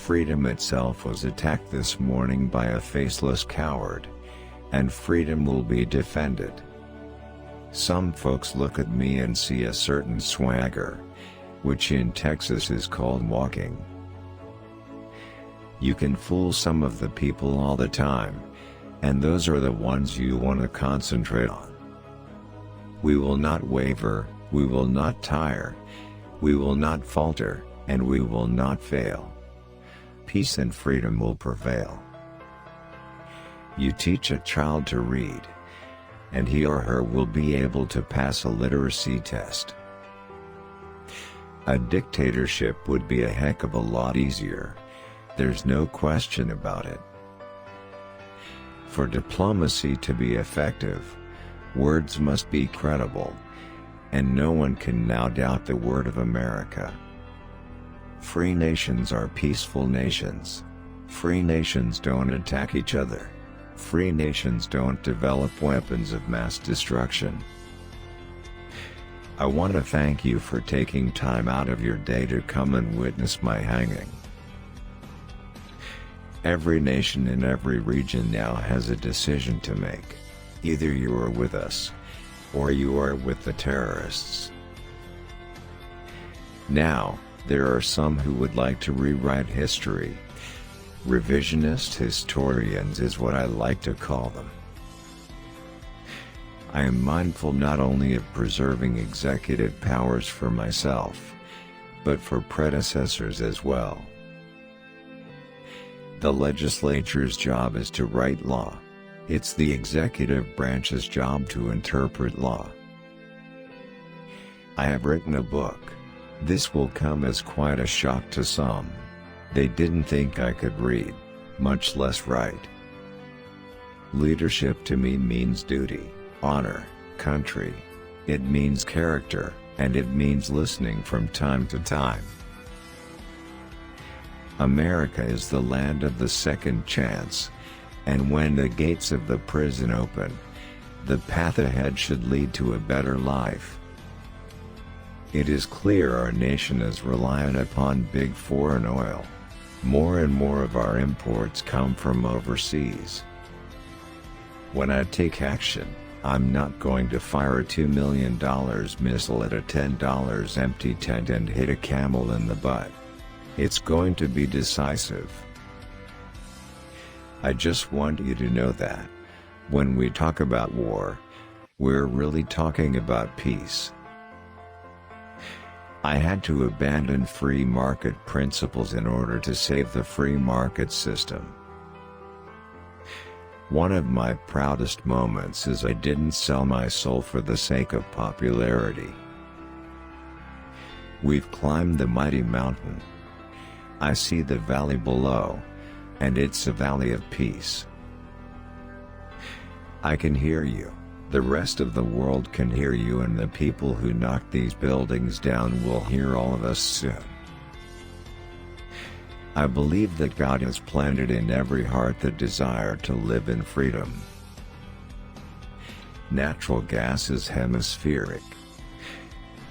Freedom itself was attacked this morning by a faceless coward, and freedom will be defended. Some folks look at me and see a certain swagger, which in Texas is called walking. You can fool some of the people all the time, and those are the ones you want to concentrate on. We will not waver, we will not tire, we will not falter, and we will not fail. Peace and freedom will prevail. You teach a child to read, and he or her will be able to pass a literacy test. A dictatorship would be a heck of a lot easier, there's no question about it. For diplomacy to be effective, words must be credible, and no one can now doubt the word of America. Free nations are peaceful nations. Free nations don't attack each other. Free nations don't develop weapons of mass destruction. I want to thank you for taking time out of your day to come and witness my hanging. Every nation in every region now has a decision to make. Either you are with us, or you are with the terrorists. Now, there are some who would like to rewrite history. Revisionist historians is what I like to call them. I am mindful not only of preserving executive powers for myself, but for predecessors as well. The legislature's job is to write law. It's the executive branch's job to interpret law. I have written a book. This will come as quite a shock to some. They didn't think I could read, much less write. Leadership to me means duty, honor, country. It means character, and it means listening from time to time. America is the land of the second chance, and when the gates of the prison open, the path ahead should lead to a better life. It is clear our nation is reliant upon big foreign oil. More and more of our imports come from overseas. When I take action, I'm not going to fire a $2 million missile at a $10 empty tent and hit a camel in the butt. It's going to be decisive. I just want you to know that, when we talk about war, we're really talking about peace. I had to abandon free market principles in order to save the free market system. One of my proudest moments is I didn't sell my soul for the sake of popularity. We've climbed the mighty mountain. I see the valley below, and it's a valley of peace. I can hear you. The rest of the world can hear you, and the people who knock these buildings down will hear all of us soon. I believe that God has planted in every heart the desire to live in freedom. Natural gas is hemispheric.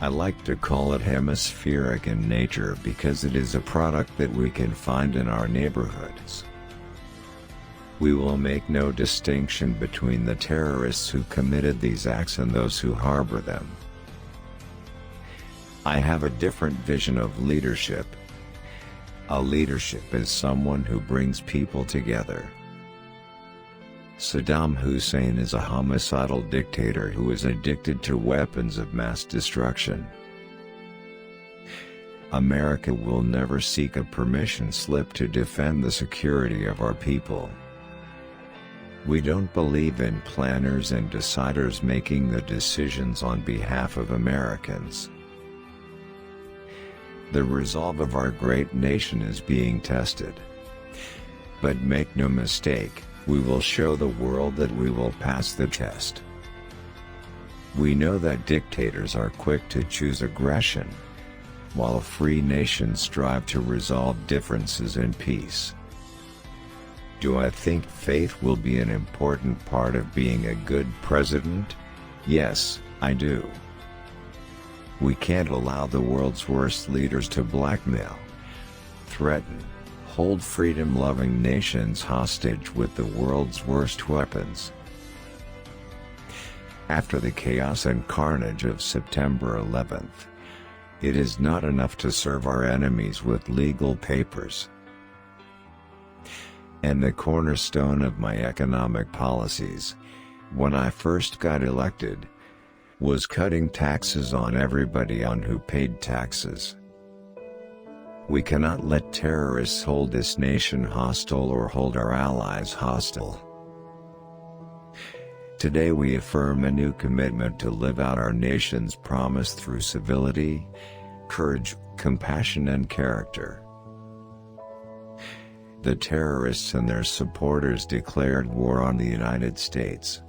I like to call it hemispheric in nature because it is a product that we can find in our neighborhoods. We will make no distinction between the terrorists who committed these acts and those who harbor them. I have a different vision of leadership. A leadership is someone who brings people together. Saddam Hussein is a homicidal dictator who is addicted to weapons of mass destruction. America will never seek a permission slip to defend the security of our people. We don't believe in planners and deciders making the decisions on behalf of Americans. The resolve of our great nation is being tested. But make no mistake, we will show the world that we will pass the test. We know that dictators are quick to choose aggression, while free nations strive to resolve differences in peace. Do I think faith will be an important part of being a good president? Yes, I do. We can't allow the world's worst leaders to blackmail, threaten, hold freedom-loving nations hostage with the world's worst weapons. After the chaos and carnage of September 11th, it is not enough to serve our enemies with legal papers. And the cornerstone of my economic policies, when I first got elected, was cutting taxes on everybody on who paid taxes. We cannot let terrorists hold this nation hostile or hold our allies hostile. Today we affirm a new commitment to live out our nation's promise through civility, courage, compassion and character. The terrorists and their supporters declared war on the United States,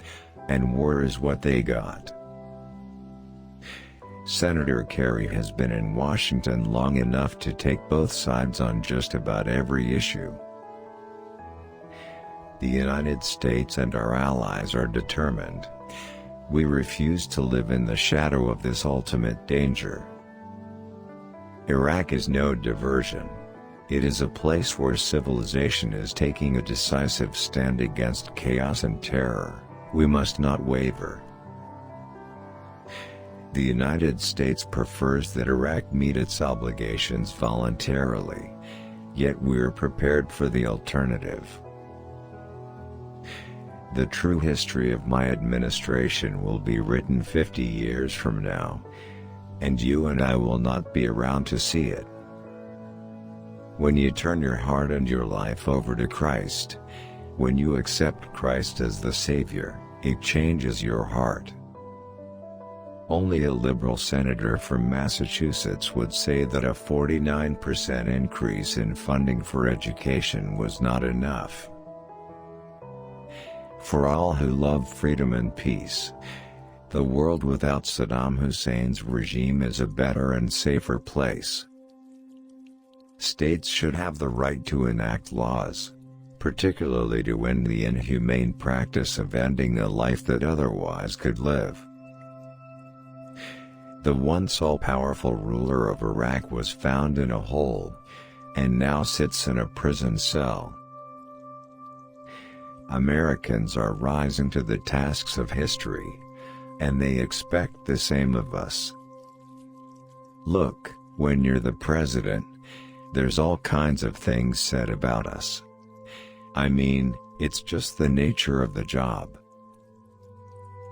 and war is what they got. Senator Kerry has been in Washington long enough to take both sides on just about every issue. The United States and our allies are determined. We refuse to live in the shadow of this ultimate danger. Iraq is no diversion. It is a place where civilization is taking a decisive stand against chaos and terror. We must not waver. The United States prefers that Iraq meet its obligations voluntarily, yet we're prepared for the alternative. The true history of my administration will be written 50 years from now, and you and I will not be around to see it. When you turn your heart and your life over to Christ, when you accept Christ as the Savior, it changes your heart. Only a liberal senator from Massachusetts would say that a 49% increase in funding for education was not enough. For all who love freedom and peace, the world without Saddam Hussein's regime is a better and safer place. States should have the right to enact laws, particularly to end the inhumane practice of ending a life that otherwise could live. The once all-powerful ruler of Iraq was found in a hole, and now sits in a prison cell. Americans are rising to the tasks of history, and they expect the same of us. Look, when you're the president, there's all kinds of things said about us. I mean, it's just the nature of the job.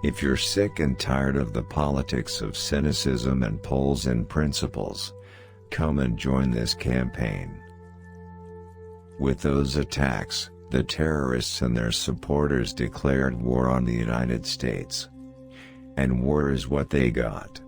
If you're sick and tired of the politics of cynicism and polls and principles, come and join this campaign. With those attacks, the terrorists and their supporters declared war on the United States. And war is what they got.